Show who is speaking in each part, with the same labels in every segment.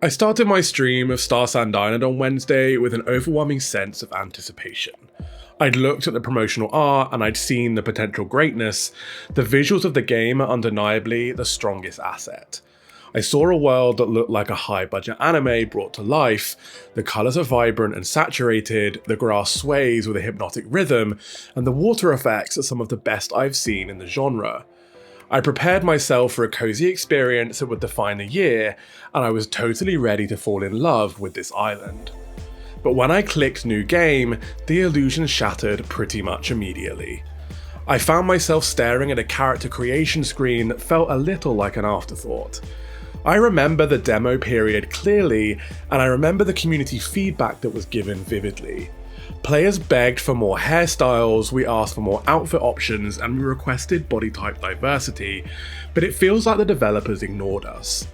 Speaker 1: I started my stream of Starsand Island on Wednesday with an overwhelming sense of anticipation. I'd looked at the promotional art and I'd seen the potential greatness. The visuals of the game are undeniably the strongest asset. I saw a world that looked like a high-budget anime brought to life. The colours are vibrant and saturated, the grass sways with a hypnotic rhythm, and the water effects are some of the best I've seen in the genre. I prepared myself for a cozy experience that would define the year, and I was totally ready to fall in love with this island. But when I clicked new game, the illusion shattered pretty much immediately. I found myself staring at a character creation screen that felt a little like an afterthought. I remember the demo period clearly, and I remember the community feedback that was given vividly. Players begged for more hairstyles, we asked for more outfit options, and we requested body type diversity, but it feels like the developers ignored us.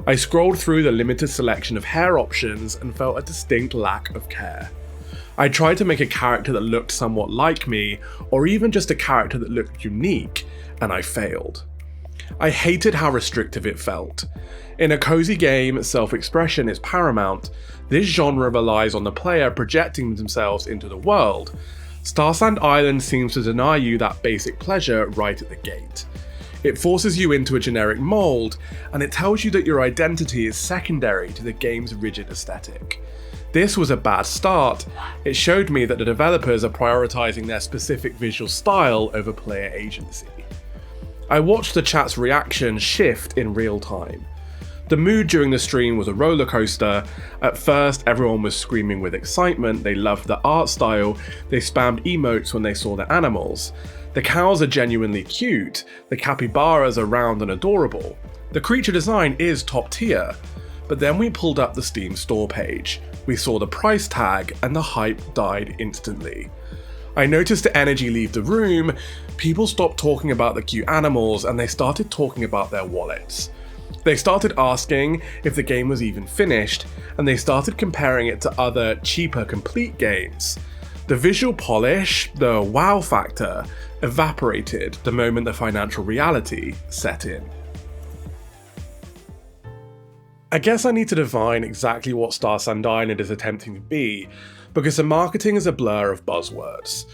Speaker 1: I scrolled through the limited selection of hair options and felt a distinct lack of care. I tried to make a character that looked somewhat like me, or even just a character that looked unique, and I failed. I hated how restrictive it felt. In a cozy game, self-expression is paramount. This genre relies on the player projecting themselves into the world. Starsand Island seems to deny you that basic pleasure right at the gate. It forces you into a generic mold, and it tells you that your identity is secondary to the game's rigid aesthetic. This was a bad start. It showed me that the developers are prioritizing their specific visual style over player agency. I watched the chat's reaction shift in real time. The mood during the stream was a roller coaster. At first, everyone was screaming with excitement, they loved the art style, they spammed emotes when they saw the animals. The cows are genuinely cute, the capybaras are round and adorable. The creature design is top tier. But then we pulled up the Steam store page. We saw the price tag and the hype died instantly. I noticed the energy leave the room, people stopped talking about the cute animals and they started talking about their wallets. They started asking if the game was even finished, and they started comparing it to other, cheaper, complete games. The visual polish, the wow factor, evaporated the moment the financial reality set in. I guess I need to define exactly what Starsand Island is attempting to be, because the marketing is a blur of buzzwords.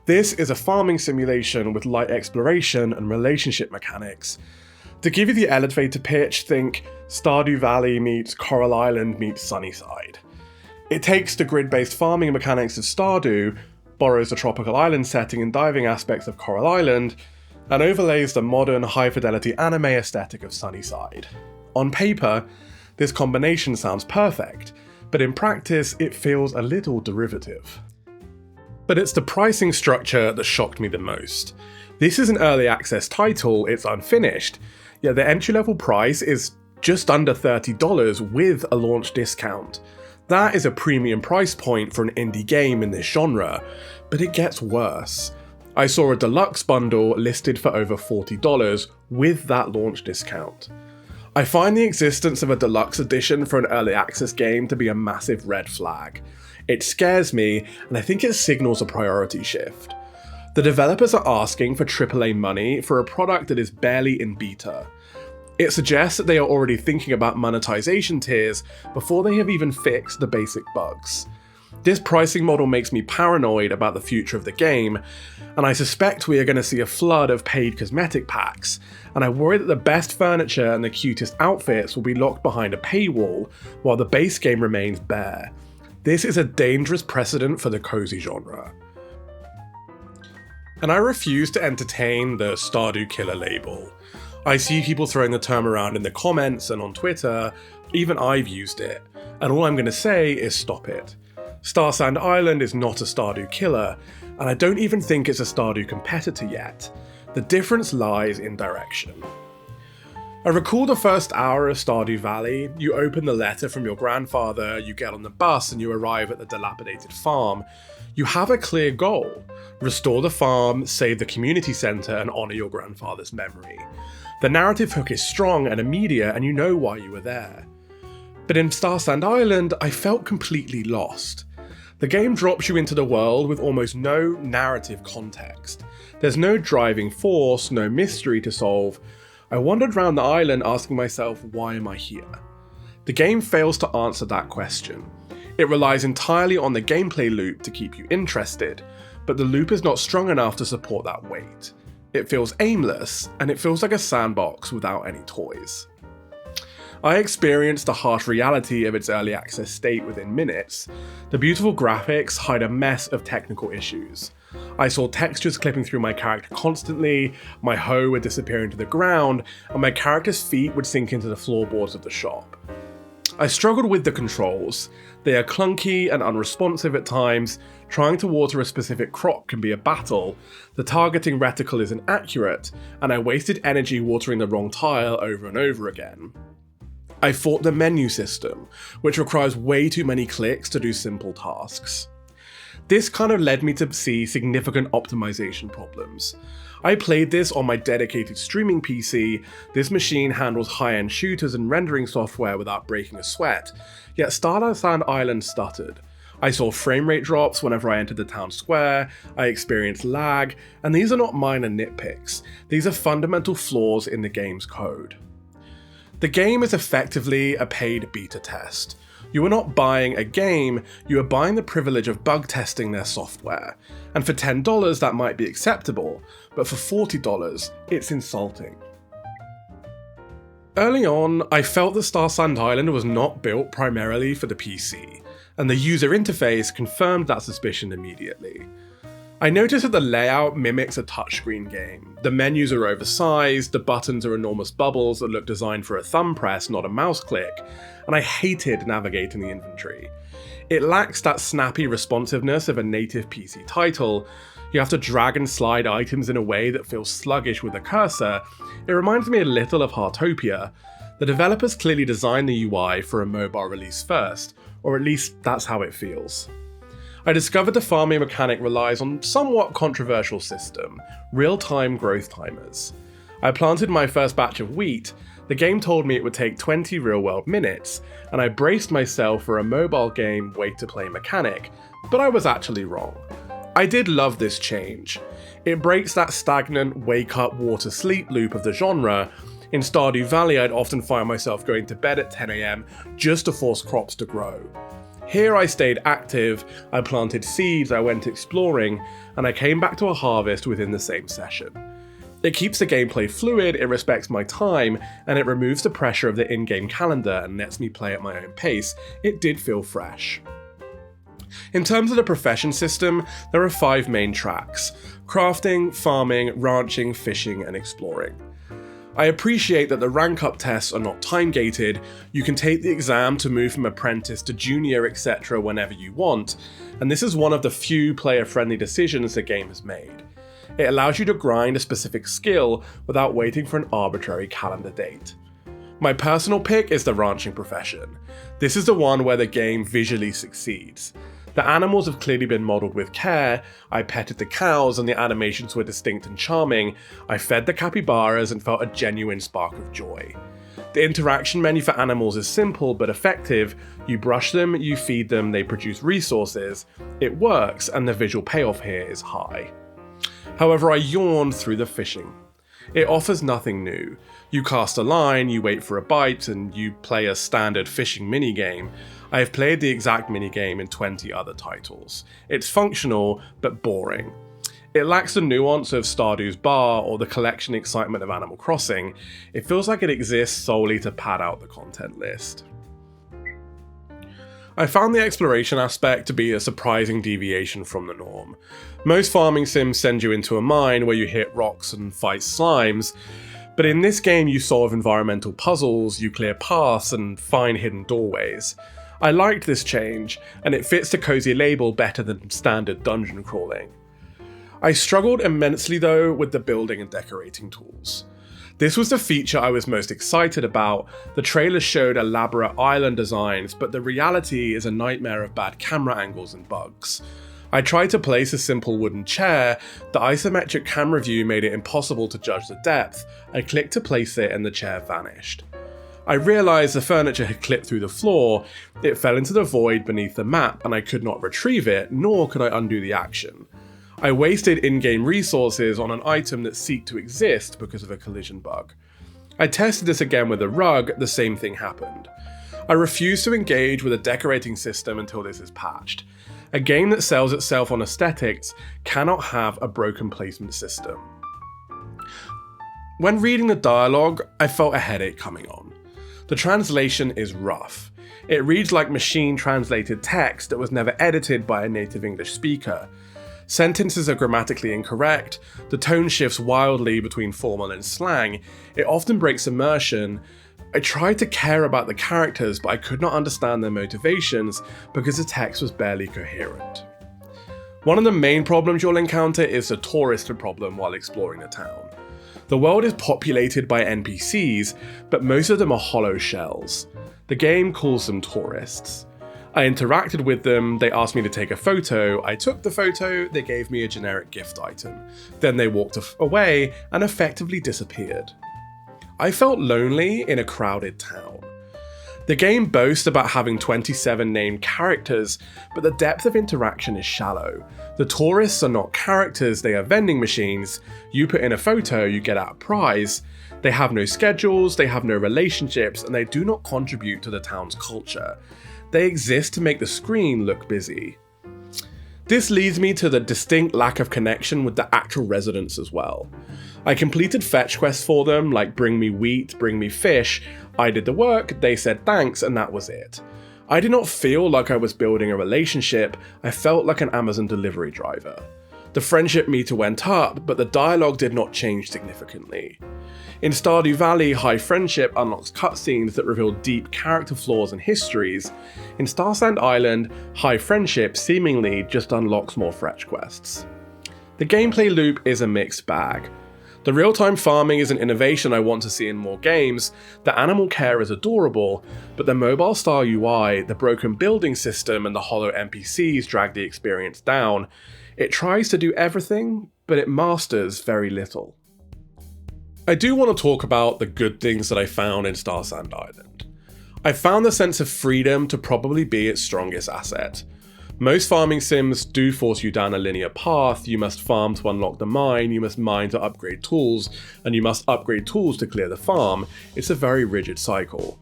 Speaker 1: This is a farming simulation with light exploration and relationship mechanics. To give you the elevator pitch, think Stardew Valley meets Coral Island meets Sunnyside. It takes the grid-based farming mechanics of Stardew, borrows the tropical island setting and diving aspects of Coral Island, and overlays the modern, high-fidelity anime aesthetic of Sunnyside. On paper, this combination sounds perfect, but in practice it feels a little derivative. But it's the pricing structure that shocked me the most. This is an early access title, it's unfinished, yet the entry-level price is just under $30 with a launch discount. That is a premium price point for an indie game in this genre, but it gets worse. I saw a deluxe bundle listed for over $40 with that launch discount. I find the existence of a deluxe edition for an early access game to be a massive red flag. It scares me, and I think it signals a priority shift. The developers are asking for AAA money for a product that is barely in beta. It suggests that they are already thinking about monetization tiers before they have even fixed the basic bugs. This pricing model makes me paranoid about the future of the game, and I suspect we are going to see a flood of paid cosmetic packs, and I worry that the best furniture and the cutest outfits will be locked behind a paywall while the base game remains bare. This is a dangerous precedent for the cozy genre. And I refuse to entertain the Stardew Killer label. I see people throwing the term around in the comments and on Twitter, even I've used it, and all I'm going to say is stop it. Starsand Island is not a Stardew killer, and I don't even think it's a Stardew competitor yet. The difference lies in direction. I recall the first hour of Stardew Valley. You open the letter from your grandfather, you get on the bus and you arrive at the dilapidated farm. You have a clear goal: restore the farm, save the community centre and honour your grandfather's memory. The narrative hook is strong and immediate and you know why you were there. But in Starsand Island, I felt completely lost. The game drops you into the world with almost no narrative context. There's no driving force, no mystery to solve. I wandered around the island asking myself, why am I here? The game fails to answer that question. It relies entirely on the gameplay loop to keep you interested, but the loop is not strong enough to support that weight. It feels aimless, and it feels like a sandbox without any toys. I experienced the harsh reality of its early access state within minutes. The beautiful graphics hide a mess of technical issues. I saw textures clipping through my character constantly, my hoe would disappear into the ground, and my character's feet would sink into the floorboards of the shop. I struggled with the controls. They are clunky and unresponsive at times, trying to water a specific crop can be a battle, the targeting reticle is inaccurate, and I wasted energy watering the wrong tile over and over again. I fought the menu system, which requires way too many clicks to do simple tasks. This kind of led me to see significant optimization problems. I played this on my dedicated streaming PC. This machine handles high-end shooters and rendering software without breaking a sweat, yet Starsand Island stuttered. I saw frame rate drops whenever I entered the town square, I experienced lag, and these are not minor nitpicks, these are fundamental flaws in the game's code. The game is effectively a paid beta test. You are not buying a game, you are buying the privilege of bug testing their software. And for $10 that might be acceptable, but for $40 it's insulting. Early on, I felt that Starsand Island was not built primarily for the PC, and the user interface confirmed that suspicion immediately. I noticed that the layout mimics a touchscreen game. The menus are oversized, the buttons are enormous bubbles that look designed for a thumb press, not a mouse click, and I hated navigating the inventory. It lacks that snappy responsiveness of a native PC title. You have to drag and slide items in a way that feels sluggish with a cursor. It reminds me a little of Heartopia. The developers clearly designed the UI for a mobile release first, or at least that's how it feels. I discovered the farming mechanic relies on a somewhat controversial system, real-time growth timers. I planted my first batch of wheat, the game told me it would take 20 real-world minutes, and I braced myself for a mobile game wait-to-play mechanic, but I was actually wrong. I did love this change. It breaks that stagnant wake-up, water-sleep loop of the genre. In Stardew Valley, I'd often find myself going to bed at 10 AM just to force crops to grow. Here I stayed active, I planted seeds, I went exploring, and I came back to a harvest within the same session. It keeps the gameplay fluid, it respects my time, and it removes the pressure of the in-game calendar and lets me play at my own pace. It did feel fresh. In terms of the profession system, there are 5 main tracks: crafting, farming, ranching, fishing, and exploring. I appreciate that the rank up tests are not time gated, you can take the exam to move from apprentice to junior etc. whenever you want, and this is one of the few player friendly decisions the game has made. It allows you to grind a specific skill without waiting for an arbitrary calendar date. My personal pick is the ranching profession. This is the one where the game visually succeeds. The animals have clearly been modelled with care, I petted the cows and the animations were distinct and charming, I fed the capybaras and felt a genuine spark of joy. The interaction menu for animals is simple but effective, you brush them, you feed them, they produce resources, it works and the visual payoff here is high. However, I yawned through the fishing. It offers nothing new. You cast a line, you wait for a bite, and you play a standard fishing minigame. I have played the exact minigame in 20 other titles. It's functional, but boring. It lacks the nuance of Stardew's Bar or the collection excitement of Animal Crossing. It feels like it exists solely to pad out the content list. I found the exploration aspect to be a surprising deviation from the norm. Most farming sims send you into a mine where you hit rocks and fight slimes, but in this game you solve environmental puzzles, you clear paths and find hidden doorways. I liked this change, and it fits the cozy label better than standard dungeon crawling. I struggled immensely though with the building and decorating tools. This was the feature I was most excited about. The trailer showed elaborate island designs, but the reality is a nightmare of bad camera angles and bugs. I tried to place a simple wooden chair, the isometric camera view made it impossible to judge the depth. I clicked to place it and the chair vanished. I realised the furniture had clipped through the floor, it fell into the void beneath the map and I could not retrieve it, nor could I undo the action. I wasted in-game resources on an item that ceased to exist because of a collision bug. I tested this again with a rug, the same thing happened. I refuse to engage with a decorating system until this is patched. A game that sells itself on aesthetics cannot have a broken placement system. When reading the dialogue, I felt a headache coming on. The translation is rough. It reads like machine translated text that was never edited by a native English speaker. Sentences are grammatically incorrect, the tone shifts wildly between formal and slang, it often breaks immersion. I tried to care about the characters, but I could not understand their motivations because the text was barely coherent. One of the main problems you'll encounter is the tourist problem while exploring the town. The world is populated by NPCs, but most of them are hollow shells. The game calls them tourists. I interacted with them, they asked me to take a photo, I took the photo, they gave me a generic gift item. Then they walked away and effectively disappeared. I felt lonely in a crowded town. The game boasts about having 27 named characters, but the depth of interaction is shallow. The tourists are not characters, they are vending machines. You put in a photo, you get out a prize. They have no schedules, they have no relationships, and they do not contribute to the town's culture. They exist to make the screen look busy. This leads me to the distinct lack of connection with the actual residents as well. I completed fetch quests for them, like bring me wheat, bring me fish. I did the work, they said thanks, and that was it. I did not feel like I was building a relationship, I felt like an Amazon delivery driver. The friendship meter went up, but the dialogue did not change significantly. In Stardew Valley, high friendship unlocks cutscenes that reveal deep character flaws and histories. In Starsand Island, high friendship seemingly just unlocks more fetch quests. The gameplay loop is a mixed bag. The real-time farming is an innovation I want to see in more games, the animal care is adorable, but the mobile-style UI, the broken building system, and the hollow NPCs drag the experience down. It tries to do everything, but it masters very little. I do want to talk about the good things that I found in Starsand Island. I found the sense of freedom to probably be its strongest asset. Most farming sims do force you down a linear path, you must farm to unlock the mine, you must mine to upgrade tools, and you must upgrade tools to clear the farm. It's a very rigid cycle.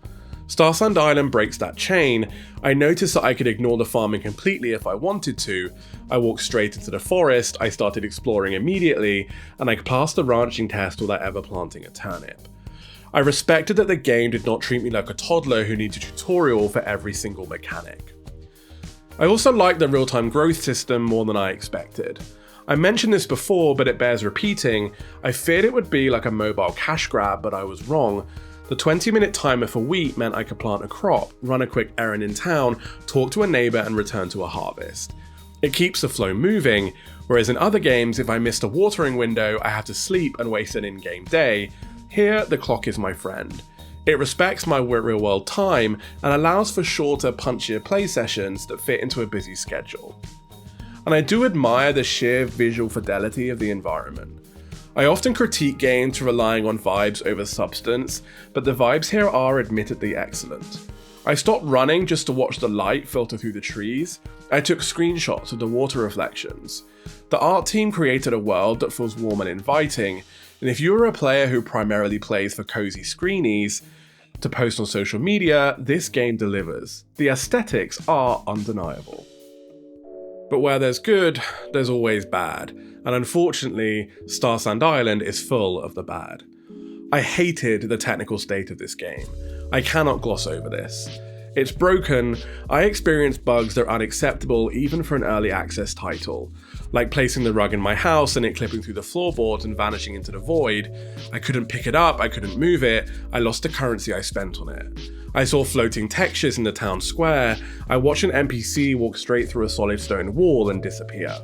Speaker 1: Starsand Island breaks that chain. I noticed that I could ignore the farming completely if I wanted to. I walked straight into the forest, I started exploring immediately, and I passed the ranching test without ever planting a turnip. I respected that the game did not treat me like a toddler who needs a tutorial for every single mechanic. I also liked the real-time growth system more than I expected. I mentioned this before, but it bears repeating. I feared it would be like a mobile cash grab, but I was wrong. The 20-minute timer for wheat meant I could plant a crop, run a quick errand in town, talk to a neighbor, and return to a harvest. It keeps the flow moving, whereas in other games, if I missed a watering window, I have to sleep and waste an in-game day. Here, the clock is my friend. It respects my real-world time and allows for shorter, punchier play sessions that fit into a busy schedule. And I do admire the sheer visual fidelity of the environment. I often critique games for relying on vibes over substance, but the vibes here are admittedly excellent. I stopped running just to watch the light filter through the trees. I took screenshots of the water reflections. The art team created a world that feels warm and inviting, and if you're a player who primarily plays for cozy screenies to post on social media, this game delivers. The aesthetics are undeniable. But where there's good, there's always bad, and unfortunately, Starsand Island is full of the bad. I hated the technical state of this game. I cannot gloss over this. It's broken. I experienced bugs that are unacceptable even for an early access title, like placing the rug in my house and it clipping through the floorboards and vanishing into the void. I couldn't pick it up, I couldn't move it, I lost the currency I spent on it. I saw floating textures in the town square. I watched an NPC walk straight through a solid stone wall and disappear.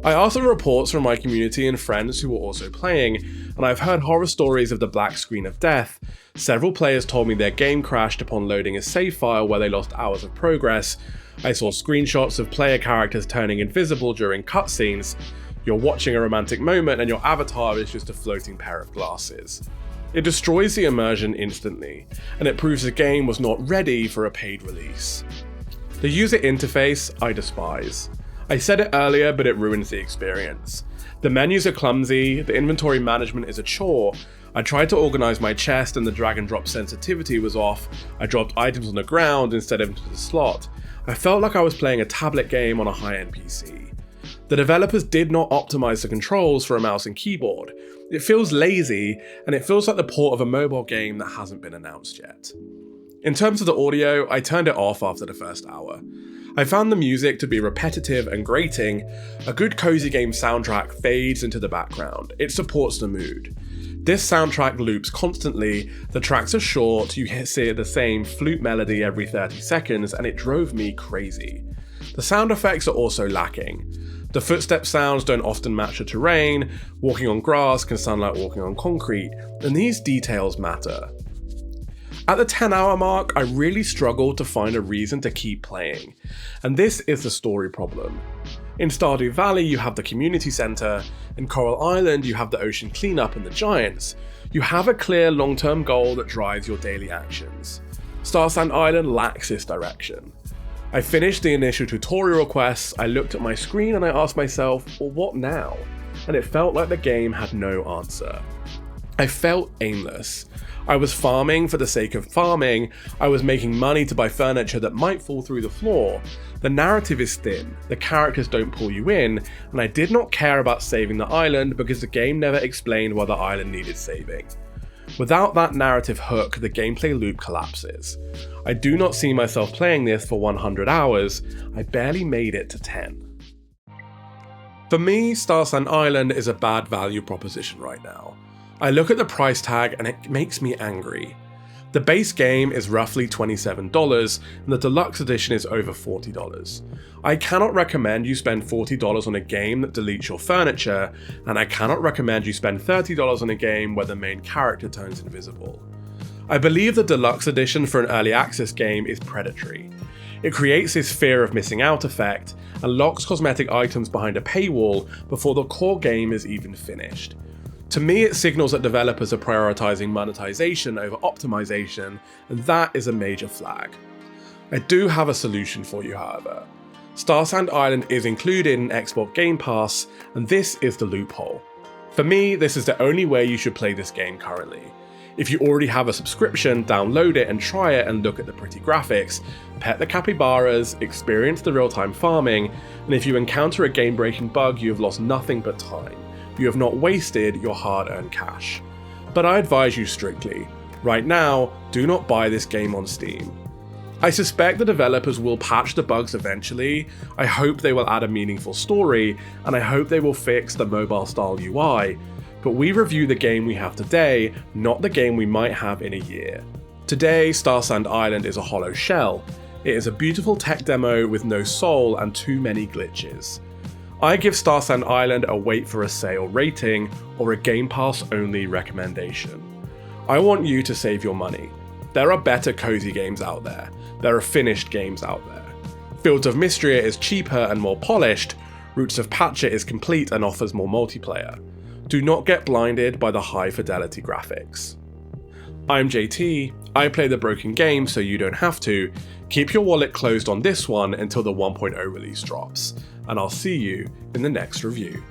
Speaker 1: I asked for reports from my community and friends who were also playing, and I've heard horror stories of the black screen of death. Several players told me their game crashed upon loading a save file where they lost hours of progress. I saw screenshots of player characters turning invisible during cutscenes. You're watching a romantic moment and your avatar is just a floating pair of glasses. It destroys the immersion instantly, and it proves the game was not ready for a paid release. The user interface I despise. I said it earlier, but it ruins the experience. The menus are clumsy, the inventory management is a chore. I tried to organize my chest and the drag and drop sensitivity was off. I dropped items on the ground instead of into the slot. I felt like I was playing a tablet game on a high-end PC. The developers did not optimize the controls for a mouse and keyboard. It feels lazy, and it feels like the port of a mobile game that hasn't been announced yet. In terms of the audio, I turned it off after the first hour. I found the music to be repetitive and grating. A good cozy game soundtrack fades into the background. It supports the mood. This soundtrack loops constantly, the tracks are short, you hear the same flute melody every 30 seconds, and it drove me crazy. The sound effects are also lacking. The footstep sounds don't often match the terrain, walking on grass can sound like walking on concrete, and these details matter. At the 10-hour mark, I really struggled to find a reason to keep playing, and this is the story problem. In Stardew Valley, you have the community center. In Coral Island, you have the ocean cleanup and the giants. You have a clear long-term goal that drives your daily actions. Starsand Island lacks this direction. I finished the initial tutorial quests, I looked at my screen and I asked myself, well, what now? And it felt like the game had no answer. I felt aimless. I was farming for the sake of farming, I was making money to buy furniture that might fall through the floor. The narrative is thin, the characters don't pull you in, and I did not care about saving the island because the game never explained why the island needed saving. Without that narrative hook, the gameplay loop collapses. I do not see myself playing this for 100 hours, I barely made it to 10. For me, Starsand Island is a bad value proposition right now. I look at the price tag and it makes me angry. The base game is roughly $27 and the deluxe edition is over $40. I cannot recommend you spend $40 on a game that deletes your furniture, and I cannot recommend you spend $30 on a game where the main character turns invisible. I believe the deluxe edition for an early access game is predatory. It creates this fear of missing out effect and locks cosmetic items behind a paywall before the core game is even finished. To me, it signals that developers are prioritizing monetization over optimization, and that is a major flag. I do have a solution for you, however. Starsand Island is included in Xbox Game Pass, and this is the loophole. For me, this is the only way you should play this game currently. If you already have a subscription, download it and try it and look at the pretty graphics, pet the capybaras, experience the real-time farming, and if you encounter a game-breaking bug, you have lost nothing but time. You have not wasted your hard-earned cash. But I advise you strictly, right now, do not buy this game on Steam. I suspect the developers will patch the bugs eventually, I hope they will add a meaningful story, and I hope they will fix the mobile-style UI, but we review the game we have today, not the game we might have in a year. Today, Starsand Island is a hollow shell. It is a beautiful tech demo with no soul and too many glitches. I give Starsand Island a wait for a sale rating or a Game Pass only recommendation. I want you to save your money. There are better cozy games out there. There are finished games out there. Fields of Mystria is cheaper and more polished. Roots of Pacha is complete and offers more multiplayer. Do not get blinded by the high fidelity graphics. I'm JT, I play the broken game so you don't have to. Keep your wallet closed on this one until the 1.0 release drops, and I'll see you in the next review.